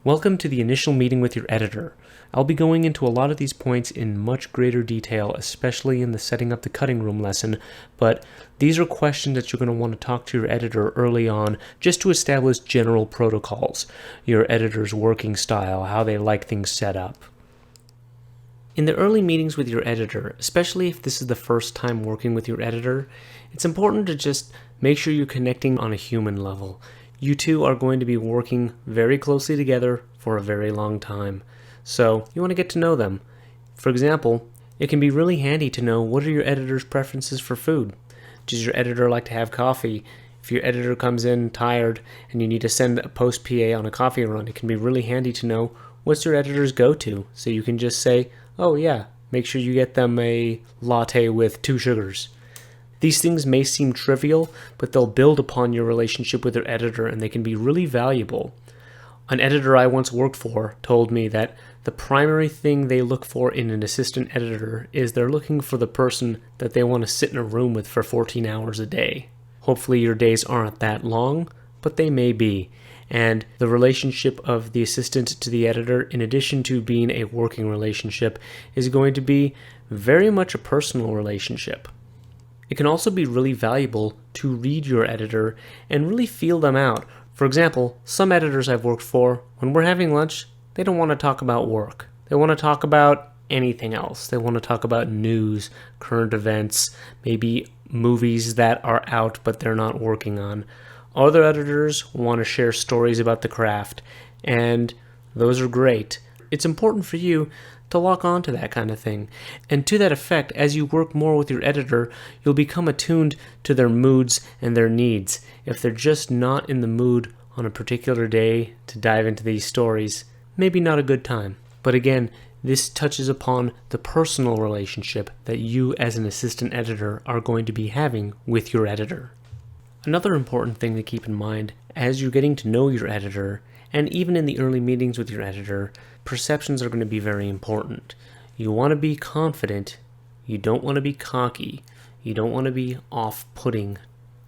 Welcome to the initial meeting with your editor. I'll be going into a lot of these points in much greater detail, especially in the setting up the cutting room lesson, but these are questions that you're going to want to talk to your editor early on just to establish general protocols, your editor's working style, how they like things set up. In the early meetings with your editor, especially if this is the first time working with your editor, it's important to just make sure you're connecting on a human level. You two are going to be working very closely together for a very long time, so you want to get to know them. For example, it can be really handy to know what are your editor's preferences for food. Does your editor like to have coffee? If your editor comes in tired and you need to send a post PA on a coffee run, it can be really handy to know what's your editor's go-to, so you can just say, oh yeah, make sure you get them a latte with 2 sugars. These things may seem trivial, but they'll build upon your relationship with your editor and they can be really valuable. An editor I once worked for told me that the primary thing they look for in an assistant editor is they're looking for the person that they want to sit in a room with for 14 hours a day. Hopefully your days aren't that long, but they may be. And the relationship of the assistant to the editor, in addition to being a working relationship, is going to be very much a personal relationship. It can also be really valuable to read your editor and really feel them out. For example, some editors I've worked for, when we're having lunch, they don't want to talk about work. They want to talk about anything else. They want to talk about news, current events, maybe movies that are out but they're not working on. Other editors want to share stories about the craft, and those are great. It's important for you to lock on to that kind of thing. And to that effect, as you work more with your editor, you'll become attuned to their moods and their needs. If they're just not in the mood on a particular day to dive into these stories, maybe not a good time. But again, this touches upon the personal relationship that you as an assistant editor are going to be having with your editor. Another important thing to keep in mind as you're getting to know your editor, and even in the early meetings with your editor, perceptions are going to be very important. You want to be confident, you don't want to be cocky, you don't want to be off-putting.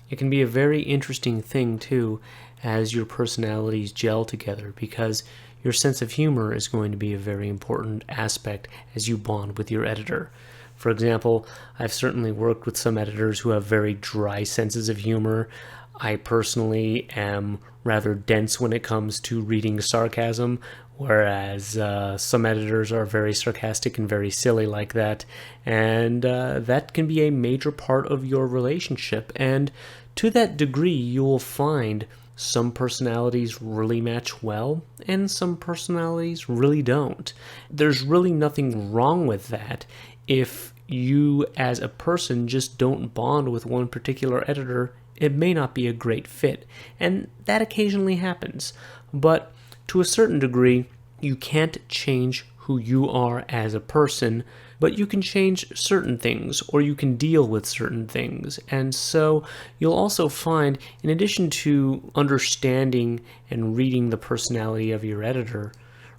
It can be a very interesting thing too as your personalities gel together, because your sense of humor is going to be a very important aspect as you bond with your editor. For example, I've certainly worked with some editors who have very dry senses of humor. I personally am rather dense when it comes to reading sarcasm, whereas some editors are very sarcastic and very silly like that. And that can be a major part of your relationship. And to that degree, you will find some personalities really match well, and some personalities really don't. There's really nothing wrong with that if you as a person just don't bond with one particular editor. It may not be a great fit, and that occasionally happens. But to a certain degree, you can't change who you are as a person, but you can change certain things, or you can deal with certain things. And so you'll also find, in addition to understanding and reading the personality of your editor,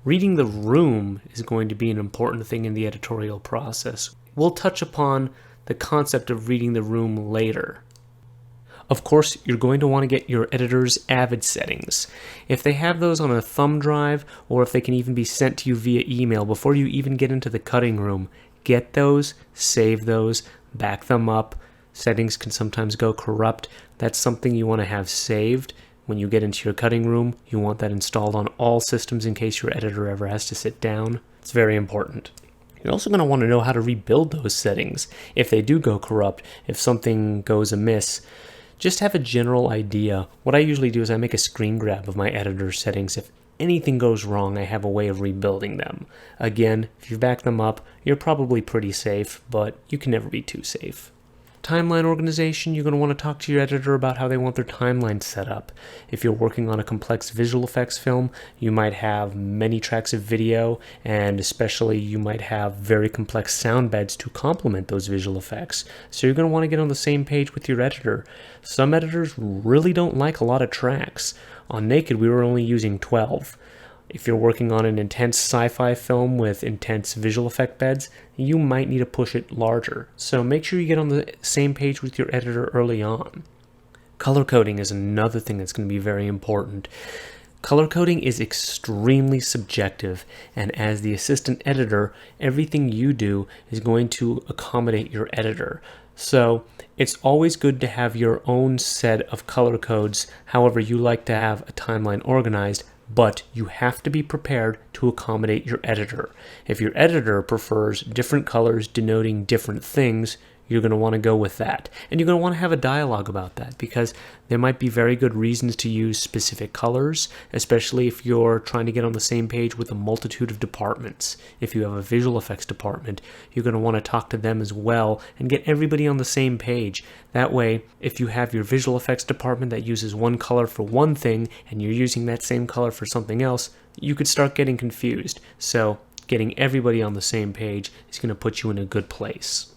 reading the room is going to be an important thing in the editorial process. We'll touch upon the concept of reading the room later. Of course, you're going to want to get your editor's Avid settings. If they have those on a thumb drive, or if they can even be sent to you via email before you even get into the cutting room, get those, save those, back them up. Settings can sometimes go corrupt. That's something you want to have saved. When you get into your cutting room, you want that installed on all systems in case your editor ever has to sit down. It's very important. You're also going to want to know how to rebuild those settings. If they do go corrupt, if something goes amiss, just have a general idea. What I usually do is I make a screen grab of my editor settings. If anything goes wrong, I have a way of rebuilding them. Again, if you back them up, you're probably pretty safe, but you can never be too safe. Timeline organization, you're going to want to talk to your editor about how they want their timeline set up. If you're working on a complex visual effects film, you might have many tracks of video, and especially you might have very complex sound beds to complement those visual effects. So you're going to want to get on the same page with your editor. Some editors really don't like a lot of tracks. On Naked, we were only using 12. If you're working on an intense sci-fi film with intense visual effect beds, you might need to push it larger. So make sure you get on the same page with your editor early on. Color coding is another thing that's going to be very important. Color coding is extremely subjective, and as the assistant editor, everything you do is going to accommodate your editor. So it's always good to have your own set of color codes, however you like to have a timeline organized, but you have to be prepared to accommodate your editor. If your editor prefers different colors denoting different things, you're going to want to go with that. And you're going to want to have a dialogue about that, because there might be very good reasons to use specific colors, especially if you're trying to get on the same page with a multitude of departments. If you have a visual effects department, you're going to want to talk to them as well and get everybody on the same page. That way, if you have your visual effects department that uses one color for one thing and you're using that same color for something else, you could start getting confused. So getting everybody on the same page is going to put you in a good place.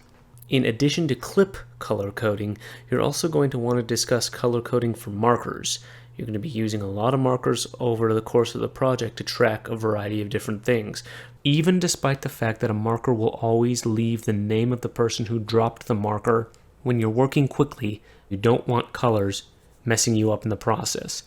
In addition to clip color coding, you're also going to want to discuss color coding for markers. You're going to be using a lot of markers over the course of the project to track a variety of different things, even despite the fact that a marker will always leave the name of the person who dropped the marker. When you're working quickly, you don't want colors messing you up in the process.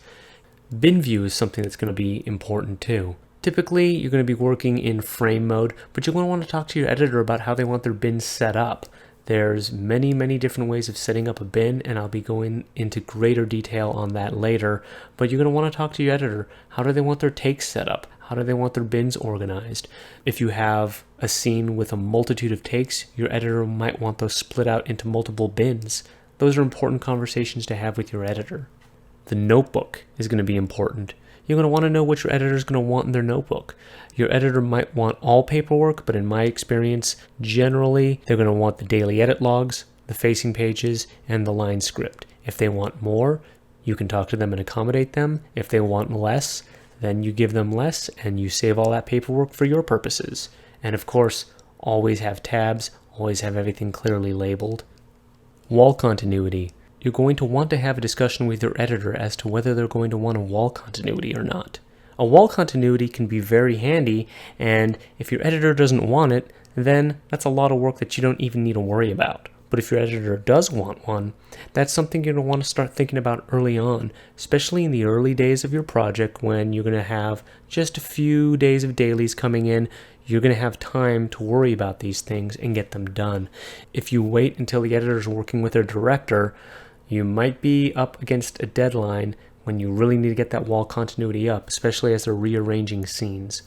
Bin view is something that's going to be important too. Typically, you're going to be working in frame mode, but you're going to want to talk to your editor about how they want their bins set up. There's many different ways of setting up a bin, and I'll be going into greater detail on that later, but you're going to want to talk to your editor. How do they want their takes set up? How do they want their bins organized? If you have a scene with a multitude of takes, your editor might want those split out into multiple bins. Those are important conversations to have with your editor. The notebook is going to be important. You're going to want to know what your editor is going to want in their notebook. Your editor might want all paperwork, but in my experience, generally, they're going to want the daily edit logs, the facing pages, and the line script. If they want more, you can talk to them and accommodate them. If they want less, then you give them less, and you save all that paperwork for your purposes. And of course, always have tabs, always have everything clearly labeled. Wall continuity. You're going to want to have a discussion with your editor as to whether they're going to want a wall continuity or not. A wall continuity can be very handy, and if your editor doesn't want it, then that's a lot of work that you don't even need to worry about. But if your editor does want one, that's something you're going to want to start thinking about early on, especially in the early days of your project when you're going to have just a few days of dailies coming in. You're going to have time to worry about these things and get them done. If you wait until the editor is working with their director, you might be up against a deadline when you really need to get that wall continuity up, especially as they're rearranging scenes.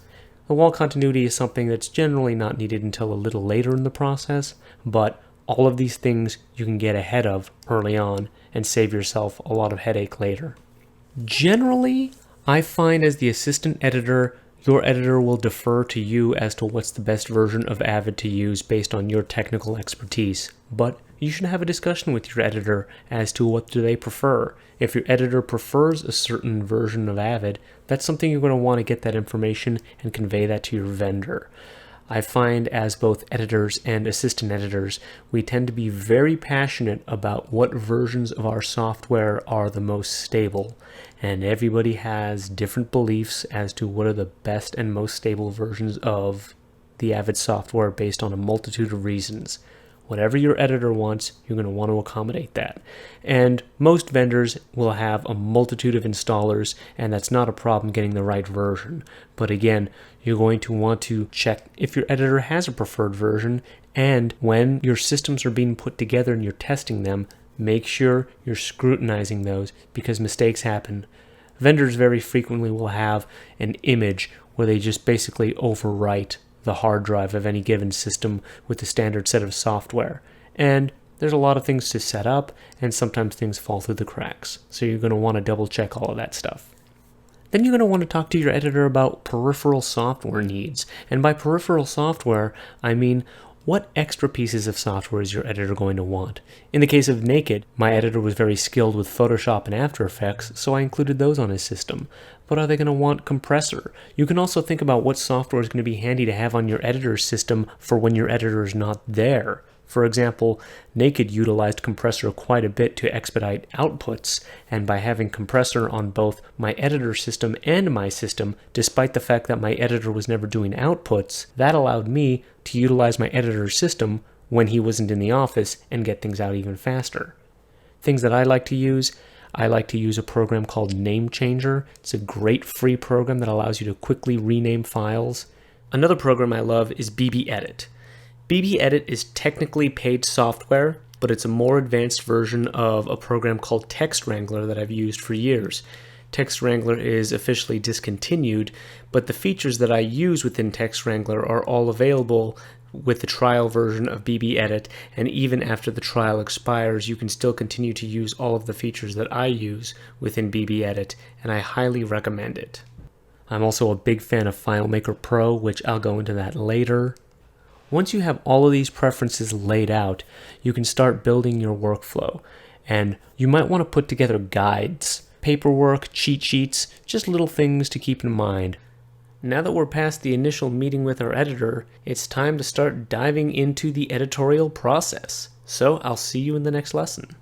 The wall continuity is something that's generally not needed until a little later in the process, but all of these things you can get ahead of early on and save yourself a lot of headache later. Generally, I find as the assistant editor, your editor will defer to you as to what's the best version of Avid to use based on your technical expertise, but you should have a discussion with your editor as to what do they prefer. If your editor prefers a certain version of Avid, that's something you're going to want to get that information and convey that to your vendor. I find as both editors and assistant editors, we tend to be very passionate about what versions of our software are the most stable, and everybody has different beliefs as to what are the best and most stable versions of the Avid software based on a multitude of reasons. Whatever your editor wants, you're going to want to accommodate that. And most vendors will have a multitude of installers, and that's not a problem getting the right version. But again, you're going to want to check if your editor has a preferred version, and when your systems are being put together and you're testing them, make sure you're scrutinizing those because mistakes happen. Vendors very frequently will have an image where they just basically overwrite the hard drive of any given system with the standard set of software. And there's a lot of things to set up, and sometimes things fall through the cracks. So you're going to want to double check all of that stuff. Then you're going to want to talk to your editor about peripheral software needs. And by peripheral software, I mean what extra pieces of software is your editor going to want? In the case of Naked, my editor was very skilled with Photoshop and After Effects, so I included those on his system. But are they going to want Compressor? You can also think about what software is going to be handy to have on your editor's system for when your editor is not there. For example, Naked utilized Compressor quite a bit to expedite outputs, and by having Compressor on both my editor system and my system, despite the fact that my editor was never doing outputs, that allowed me to utilize my editor's system when he wasn't in the office and get things out even faster. Things that I like to use, I like to use a program called Name Changer. It's a great free program that allows you to quickly rename files. Another program I love is BBEdit. BBEdit is technically paid software, but it's a more advanced version of a program called Text Wrangler that I've used for years. Text Wrangler is officially discontinued, but the features that I use within Text Wrangler are all available with the trial version of BBEdit, and even after the trial expires, you can still continue to use all of the features that I use within BBEdit, and I highly recommend it. I'm also a big fan of FileMaker Pro, which I'll go into that later. Once you have all of these preferences laid out, you can start building your workflow, and you might want to put together guides, paperwork, cheat sheets, just little things to keep in mind. Now that we're past the initial meeting with our editor, it's time to start diving into the editorial process. So I'll see you in the next lesson.